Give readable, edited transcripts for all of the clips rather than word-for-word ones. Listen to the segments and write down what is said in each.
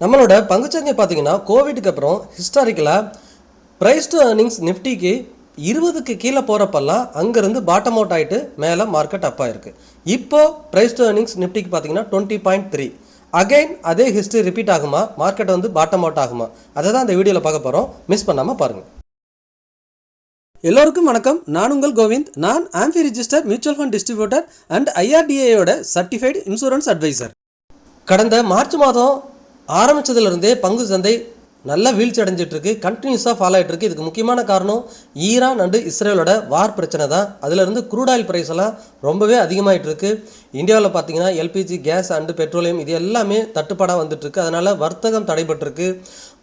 நம்மளோட பங்குச்சந்தை பார்த்தீங்கன்னா கோவிடுக்கு அப்புறம் ஹிஸ்டாரிக்கலாக ப்ரைஸ் டு ஏர்னிங்ஸ் நிஃப்டிக்கு 20க்கு கீழே போகிறப்பெல்லாம் அங்கேருந்து பாட்டம் அவுட் ஆகிட்டு மேலே மார்க்கெட் அப் ஆயிருக்கு. இப்போ ப்ரைஸ் டு ஏர்னிங்ஸ் நிஃப்டிக்கு பார்த்தீங்கன்னா 20.3. அகைன் அதே ஹிஸ்ட்ரி ரிப்பீட் ஆகுமா, மார்க்கெட் வந்து பாட்டம் அவுட் ஆகுமா, அதை தான் இந்த வீடியோவில் பார்க்க போகிறோம். மிஸ் பண்ணாமல் பாருங்கள். எல்லோருக்கும் வணக்கம். நான் உங்கள் கோவிந்த். நான் AMFI register mutual fund distributor and ஐஆர்டிஏயோட சர்டிஃபைடு இன்சூரன்ஸ் அட்வைசர். கடந்த மார்ச் மாதம் ஆரம்பித்ததுலேருந்தே பங்கு சந்தை நல்லா வீழ்ச்சி அடைஞ்சிட்டு இருக்கு, கண்டினியூஸாக ஃபாலோ ஆகிட்டு இருக்கு. இதுக்கு முக்கியமான காரணம் ஈரான் அண்டு இஸ்ரேலோட வார் பிரச்சனை தான். அதிலிருந்து க்ரூட் ஆயில் ப்ரைஸ் எல்லாம் ரொம்பவே அதிகமாகிட்டு இருக்கு. இந்தியாவில் பார்த்தீங்கன்னா எல்பிஜி கேஸ் அண்டு பெட்ரோலியம் இது எல்லாமே தட்டுப்பாடாக வந்துட்டுருக்கு. அதனால் வர்த்தகம் தடைபட்டிருக்கு,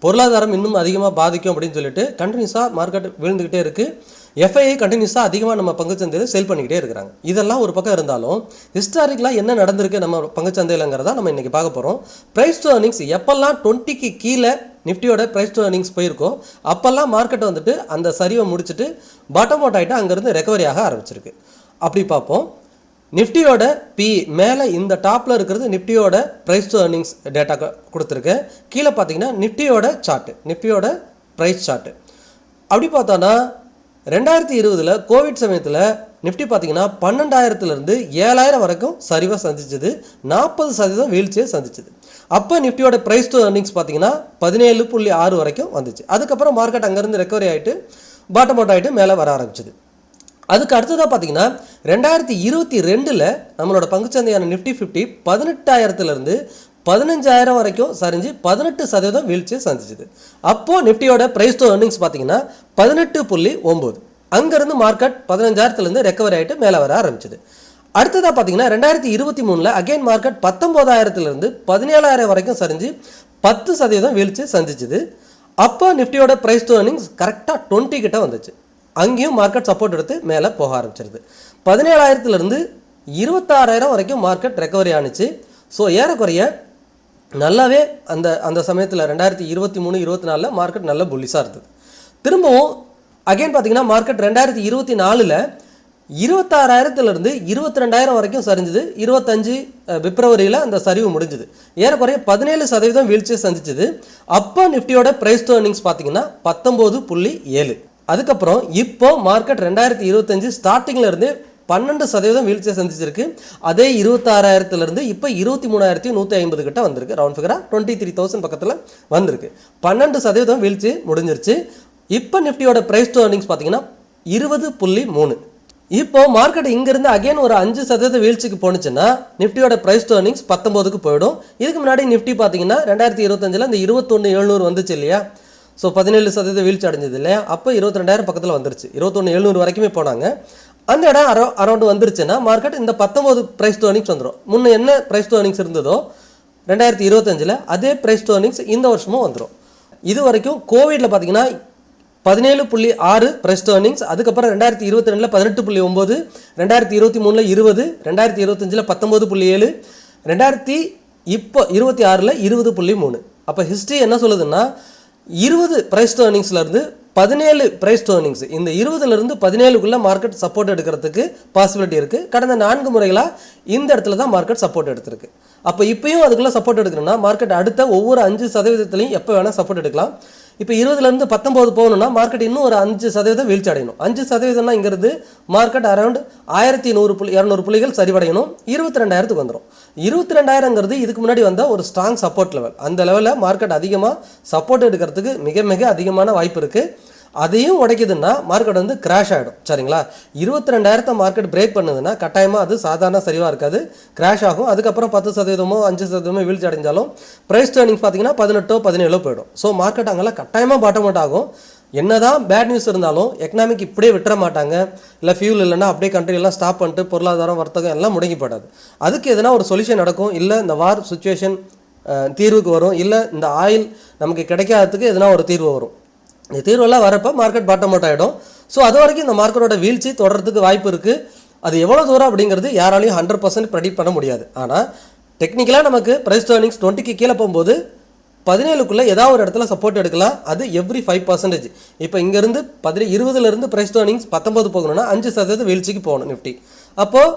பொருளாதாரம் இன்னும் அதிகமாக பாதிக்கும் அப்படின்னு சொல்லிட்டு கண்டினியூஸாக மார்க்கெட் விழுந்துக்கிட்டே இருக்குது. எஃப்ஐஐ கண்டினியூஸாக அதிகமாக நம்ம பங்குச்சந்தையில் செல் பண்ணிக்கிட்டே இருக்கிறாங்க. இதெல்லாம் ஒரு பக்கம் இருந்தாலும் ஹிஸ்டாரிக்கலாக என்ன நடந்திருக்கு நம்ம பங்குச்சந்தையிலங்கிறதா நம்ம இன்றைக்கி பார்க்க போகிறோம். ப்ரைஸ் டு ஏர்னிங்ஸ் எப்போல்லாம் 20க்கு கீழே நிஃப்டியோட ப்ரைஸ் டு ஏர்னிங்ஸ் போயிருக்கோ அப்போல்லாம் மார்க்கெட் வந்துட்டு அந்த சரிவை முடிச்சுட்டு பாட்டம் அவுட் ஆகிட்டு அங்கேருந்து ரெக்கவரி ஆக ஆரம்பிச்சிருக்கு. அப்படி பார்ப்போம். நிஃப்டியோட பி மேலே இந்த டாப்பில் இருக்கிறது நிஃப்டியோட ப்ரைஸ் டு ஏர்னிங்ஸ் டேட்டா கொடுத்துருக்கேன். கீழே பார்த்தீங்கன்னா நிஃப்டியோட சார்ட்டு, நிஃப்டியோட ப்ரைஸ் சார்ட்டு. அப்படி பார்த்தோன்னா 2020 கோவிட் சமயத்தில் நிஃப்டி பார்த்தீங்கன்னா 12,000லேருந்து 7,000 வரைக்கும் சரிவாக சந்திச்சது, 40% வீழ்ச்சியை சந்திச்சது. அப்போ நிஃப்டியோட ப்ரைஸ் டு ஏர்னிங்ஸ் பார்த்தீங்கன்னா 17.6 வரைக்கும் வந்துச்சு. அதுக்கப்புறம் மார்க்கெட் அங்கேருந்து ரெக்கவரி ஆகிட்டு பாட்டம் அவுட் ஆகிட்டு மேலே வர ஆரம்பிச்சிது. அதுக்கு அடுத்ததாக பார்த்தீங்கன்னா 2022 நம்மளோட பங்குச்சந்தையான நிஃப்டி 50 18,000லேருந்து 15,000 வரைக்கும் சரிஞ்சு 18% வீழ்ச்சியை சந்திச்சுது. அப்போது நிஃப்டியோட ப்ரைஸ் டு ஏர்னிங்ஸ் பார்த்தீங்கன்னா 18.9. அங்கேருந்து மார்க்கெட் 15,000லேருந்து ரெக்கவரி ஆகிட்டு மேலே வர ஆரம்பிச்சிது. அடுத்ததாக பார்த்தீங்கன்னா 2023 அகைன் மார்க்கெட் 19,000லேருந்து 17,000 வரைக்கும் சரிஞ்சு 10% வீழ்ச்சி சந்திச்சுது. அப்போ நிஃப்டியோட ப்ரைஸ் டு ஏர்னிங்ஸ் கரெக்டாக 20 கிட்ட வந்துச்சு. அங்கேயும் மார்க்கெட் சப்போர்ட் எடுத்து மேலே போக ஆரம்பிச்சிருது. 17,000லேருந்து 26,000 வரைக்கும் மார்க்கெட் ரெக்கவரி ஆனிச்சு. ஸோ ஏறக்குறைய நல்லாவே அந்த சமயத்தில் 2023-24 மார்க்கெட் நல்ல புல்லிஸாக இருந்தது. திரும்பவும் அகைன் பார்த்தீங்கன்னா மார்க்கெட் 2024 26,000லேருந்து 22,000 வரைக்கும் சரிஞ்சுது. 25 பிப்ரவரியில் அந்த சரிவு முடிஞ்சுது. ஏறக்குறைய 17% வீழ்ச்சியை சந்திச்சுது. அப்போ நிஃப்டியோட ப்ரைஸ் டு ஏர்னிங்ஸ் பார்த்தீங்கன்னா 19.7. அதுக்கப்புறம் இப்போ மார்க்கெட் 2025 ஸ்டார்டிங்கில் இருந்து 12% வீழ்ச்சியை சந்திச்சிருக்கு. அதே 26,000லேருந்து இப்போ 23,150 கிட்ட வந்திருக்கு. ரவுண்ட் ஃபிகராக 23,000 பக்கத்தில் வந்திருக்கு. 12% வீழ்ச்சி முடிஞ்சிருச்சு. இப்போ நிஃப்டியோட ப்ரைஸ் டு ஏர்னிங்ஸ் பார்த்தீங்கன்னா 20.3. இப்போ மார்க்கெட் இங்கேருந்து அகைன் ஒரு 5% வீழ்ச்சிக்கு போணுச்சுன்னா நிஃப்டியோட ப்ரைஸ் டு ஏர்னிங்ஸ் 19க்கு போயிடும். இதுக்கு முன்னாடி நிஃப்டி பார்த்தீங்கன்னா 2025 இந்த 21,700 வந்துச்சு இல்லையா? ஸோ 17% வீழ்ச்சி அடைஞ்சது இல்லையா? அப்போ 22,000 பக்கத்தில் வந்துருச்சு. 21,700 வரைக்குமே போனாங்க. அந்த இடம் அரௌண்ட் வந்துருச்சுன்னா மார்க்கெட் இந்த 19 ப்ரைஸ் டு ஏர்னிங்ஸ் வந்துடும். முன்னே என்ன ப்ரைஸ் டு ஏர்னிங்ஸ் இருந்ததோ 2025 அதே ப்ரைஸ் டு ஏர்னிங்ஸ் இந்த வருஷமும் வந்துடும். இது வரைக்கும் கோவிடில் பார்த்தீங்கன்னா 17.6 ப்ரைஸ் டு ஏர்னிங்ஸ். அதுக்கப்புறம் 2022 18.9, 2023 20, 2025 19.7, இப்போ 26 20.3. அப்போ ஹிஸ்ட்ரி என்ன சொல்லுதுன்னா 20 ப்ரைஸ் டு ஏர்னிங்ஸ்லேருந்து 17 ப்ரைஸ் டு ஏர்னிங்ஸ், இந்த 20லேருந்து 17க்குள்ளே மார்க்கெட் சப்போர்ட் எடுக்கிறதுக்கு பாசிபிலிட்டி இருக்குது. கடந்த 4 முறைகளாக இந்த இடத்துல தான் மார்க்கெட் சப்போர்ட் எடுத்திருக்கு. அப்போ இப்போயும் அதுக்குள்ளே சப்போர்ட் எடுக்கணும்னா மார்க்கெட் அடுத்த ஒவ்வொரு 5%லையும் எப்போ வேணால் சப்போர்ட் எடுக்கலாம். இப்போ 20லேருந்து 19 போகணுன்னா மார்க்கெட் இன்னும் ஒரு 5% வீழ்ச்சி அடையணும். 5%னா இங்கிறது மார்க்கெட் அரௌண்ட் 1,200 புள்ளிகள் சரிவடையணும். 22,000க்கு வந்துடும். 22,000ங்கிறது இதுக்கு முன்னாடி வந்த ஒரு ஸ்ட்ராங் சப்போர்ட் லெவல். அந்த லெவலில் மார்க்கெட் அதிகமாக சப்போர்ட் எடுக்கிறதுக்கு மிக மிக அதிகமான வாய்ப்பு இருக்குது. அதையும் உடைக்குதுன்னா மார்க்கெட் வந்து கிராஷ் ஆகிடும். சரிங்களா? 22,000 மார்க்கெட் பிரேக் பண்ணுதுன்னா கட்டாயமாக அது சாதாரண சரிவாக இருக்காது, கிராஷ் ஆகும். அதுக்கப்புறம் 10%, 5% வீழ்ச்சி அடைஞ்சாலும் ப்ரைஸ் டு ஏர்னிங்ஸ் பார்த்தீங்கன்னா 18, 17 போயிடும். ஸோ மார்க்கெட் அங்கெல்லாம் கட்டாயமாக பாட்டம் அவுட் ஆகும். என்னதான் பேட் நியூஸ் இருந்தாலும் எக்கனாமிக் இப்படியே விட்டுற மாட்டாங்க. இல்லை ஃபியூல் இல்லைன்னா அப்படியே கண்ட்ரியெல்லாம் ஸ்டாப் பண்ணிட்டு பொருளாதாரம் வர்த்தகம் எல்லாம் முடங்கி போடாது. அதுக்கு எதனா ஒரு சொல்யூஷன் நடக்கும். இல்லை இந்த வார் சுச்சுவேஷன் தீர்வுக்கு வரும். இல்லை இந்த ஆயில் நமக்கு கிடைக்காததுக்கு எதனா ஒரு தீர்வு வரும். இந்த தீர்வெல்லாம் வரப்போ மார்க்கெட் பாட்டம் அவுட் ஆகிடும். ஸோ அது வரைக்கும் இந்த மார்க்கெட்டோட வீழ்ச்சி தொடர்றதுக்கு வாய்ப்பு இருக்குது. அது எவ்வளோ தூரம் அப்படிங்கிறது யாராலையும் 100% ப்ரெடிக்ட் பண்ண முடியாது. ஆனால் டெக்னிக்கலாக நமக்கு ப்ரைஸ் டு ஏர்னிங்ஸ் 20க்கு கீழே போகும்போது 17க்குள்ளே ஏதாவது ஒரு இடத்துல சப்போர்ட் எடுக்கலாம். அது எவ்ரி 5%. இப்போ இங்கேருந்து 20லேருந்து ப்ரைஸ் டு ஏர்னிங்ஸ் 19 போகணும்னா 5% வீழ்ச்சிக்கு போகணும் நிஃப்டி. அப்போது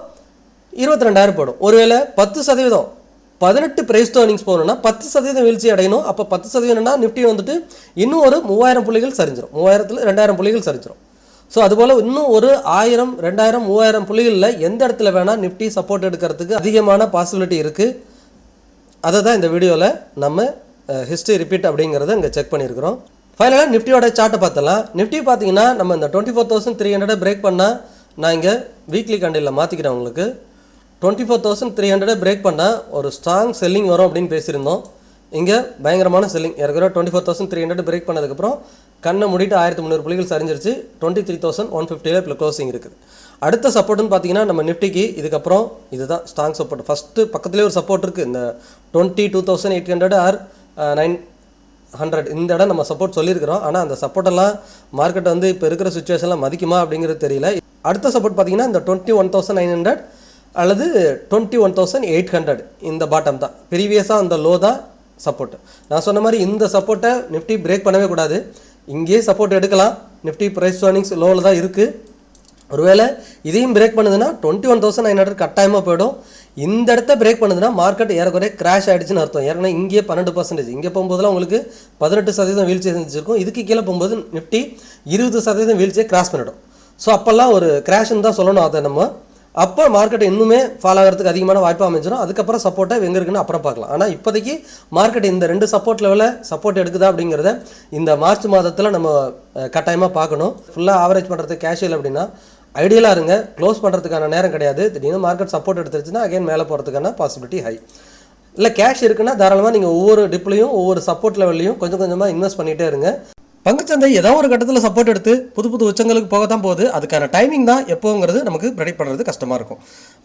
22,000 போடும். ஒருவேளை 10% 18 பிரைஸ் டு earnings போகணும்னா 10% வீழ்ச்சி அடையணும். அப்போ 10%னா நிஃப்டி வந்துட்டு இன்னும் ஒரு 3000 புள்ளிகள் சரிஞ்சிடும். 3000ல் 2000 புள்ளிகள் சரிஞ்சிடும். ஸோ அதுபோல் இன்னும் ஒரு 1000, 2000, 3000 புள்ளிகளில் எந்த இடத்துல வேணால் நிஃப்டி சப்போர்ட் எடுக்கிறதுக்கு அதிகமான பாசிபிலிட்டி இருக்குது. அதை தான் இந்த வீடியோவில் நம்ம ஹிஸ்ட்ரி ரிப்பீட் அப்படிங்கிறத இங்கே செக் பண்ணியிருக்கிறோம். ஃபைனலாக நிஃப்டியோட சார்ட்டை பார்த்தலாம். நிஃப்டி பார்த்தீங்கன்னா நம்ம இந்த 24,300 பிரேக் பண்ணால், நான் இங்கே வீக்லி கண்டியில் மாற்றிக்கிறேன் உங்களுக்கு. 24,300 பிரேக் பண்ணால் ஒரு ஸ்ட்ராங் செல்லிங் வரும் அப்படின்னு பேசியிருந்தோம். இங்கே பயங்கரமான செல்லிங். ஏற்கனவே 24,300 பிரேக் பண்ணதுக்கப்புறம் கண்ணை மூடிட்டு 1300 புள்ளிகள் சரிஞ்சிருச்சு. 23,150 இப்போ க்ளோசிங் இருக்குது. அடுத்த சப்போர்ட்டுன்னு பார்த்தீங்கன்னா நம்ம நிஃப்டிக்கு இதுக்கப்புறம் இதுதான் ஸ்ட்ராங் சப்போர்ட். ஃபஸ்ட்டு பக்கத்துலேயே ஒரு சப்போர்ட் இருக்குது, இந்த 22,800 ஆர் 900 இந்த இடம் நம்ம சப்போர்ட் சொல்லியிருக்கிறோம். ஆனால் அந்த சப்போர்ட்டெல்லாம் மார்க்கெட் வந்து இப்போ இருக்கிற சுச்சுவேஷன்லாம் மதிக்குமா அப்படிங்கிறது தெரியல. அடுத்த சப்போர்ட் பார்த்தீங்கன்னா இந்த 21,900 அல்லது 21,800 இந்த பாட்டம் தான். ப்ரீவியஸாக அந்த லோ தான் சப்போர்ட். நான் சொன்ன மாதிரி இந்த சப்போர்ட்டை நிஃப்டி பிரேக் பண்ணவே கூடாது. இங்கேயே சப்போர்ட் எடுக்கலாம். நிஃப்டி ப்ரைஸ் earnings லோவில் தான் இருக்குது. ஒருவேளை இதையும் பிரேக் பண்ணுதுன்னா 21,900 கட்டாயமாக போயிடும். இந்த இடத்த பிரேக் பண்ணுதுன்னா மார்க்கெட் ஏறக்குறைய கிராஷ் ஆகிடுச்சுன்னு அர்த்தம். ஏற்கனவே இங்கேயே 12%, இங்கே போகும்போதெல்லாம் உங்களுக்கு 18% வீழ்ச்சி செஞ்சுருக்கும். இதுக்கு கீழே போகும்போது நிஃப்டி 20% வீழ்ச்சியை கிராஸ் பண்ணிடும். ஸோ அப்போல்லாம் ஒரு கிராஷ்ன்னு தான் சொல்லணும். அதை நம்ம அப்போ மார்க்கெட் இன்னுமே ஃபாலோ ஆகிறதுக்கு அதிகமான வாய்ப்பு அமைஞ்சிடும். அதுக்கப்புறம் சப்போர்ட்டை எங்கே இருக்குன்னு அப்புறம் பார்க்கலாம். ஆனால் இப்போதைக்கு மார்க்கெட் இந்த 2 சப்போர்ட் லெவலில் சப்போர்ட் எடுக்குதா அப்படிங்கிறத இந்த மார்ச் மாதத்தில் நம்ம கட்டாயமாக பார்க்கணும். ஃபுல்லாக ஆவரேஜ் பண்ணுறதுக்கு கேஷுவல் அப்படின்னா ஐடியலாக இருங்க. க்ளோஸ் பண்ணுறதுக்கான நேரம் கிடையாது. திடீர்னு மார்க்கெட் சப்போர்ட் எடுத்துருச்சுன்னா அகைன் மேலே போகிறதுக்கான பாசிபிலிட்டி ஹை. இல்லை கேஷ் இருக்குன்னா தாராளமாக நீங்கள் ஒவ்வொரு டிப்லையும் ஒவ்வொரு சப்போர்ட் லெவல்லையும் கொஞ்சம் கொஞ்சமாக இன்வெஸ்ட் பண்ணிகிட்டே இருங்க. பங்குச்சந்தை ஏதோ ஒரு கட்டத்தில் சப்போர்ட் எடுத்து புது உச்சங்களுக்கு போக தான் போகுது. அதுக்கான டைமிங் தான் எப்போங்கிறது நமக்கு ப்ரெடிக்ட் பண்ணுறது கஷ்டமாக இருக்கும்.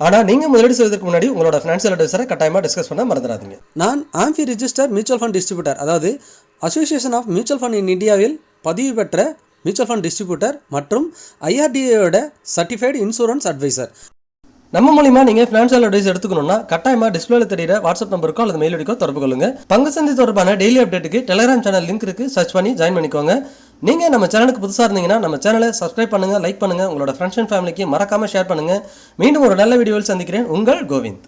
ஆனால் நீங்கள் முதலீடு செய்வதற்கு முன்னாடி உங்களோட ஃபினான்ஷியல் அட்வைசரை கட்டாயமாக டிஸ்கஸ் பண்ண மறந்துடாதீங்க. நான் AMFI register mutual fund distributor, அதாவது association of mutual fund in இந்தியாவில் பதிவு பெற்ற மியூச்சுவல் ஃபண்ட் டிஸ்ட்ரிபியூட்டர் மற்றும் IRDAயோட சர்டிஃபைடு இன்சூரன்ஸ் அட்வைசர். நம்ம மூலிமா நீங்கள் ஃபினான்ஷியல் அட்வைஸ் எடுத்துக்கணும்னா கட்டாயமாக டிஸ்பிளேல தெரியுற வாட்ஸ்அப் நம்பருக்கோ அல்லது மெயில் ஐடிக்கோ தொடர்பு கொள்ளுங்க. பங்கு சந்தை தொடர்பான டெய்லி அப்டேட்டுக்கு டெலிகிராம் சேனல் லிங்க் இருக்குது, சர்ச் பண்ணி ஜாயின் பண்ணிக்கோங்க. நீங்கள் நம்ம சேனலுக்கு புதுசாக இருந்தீங்கன்னா நம்ம சேனலை சப்ஸ்கிரைப் பண்ணுங்கள், லைக் பண்ணுங்கள், உங்களோட ஃப்ரெண்ட்ஸ் அண்ட் ஃபேமிலிக்கு மறக்காமல் ஷேர் பண்ணுங்கள். மீண்டும் ஒரு நல்ல வீடியோவில் சந்திக்கிறேன். உங்கள் கோவிந்த்.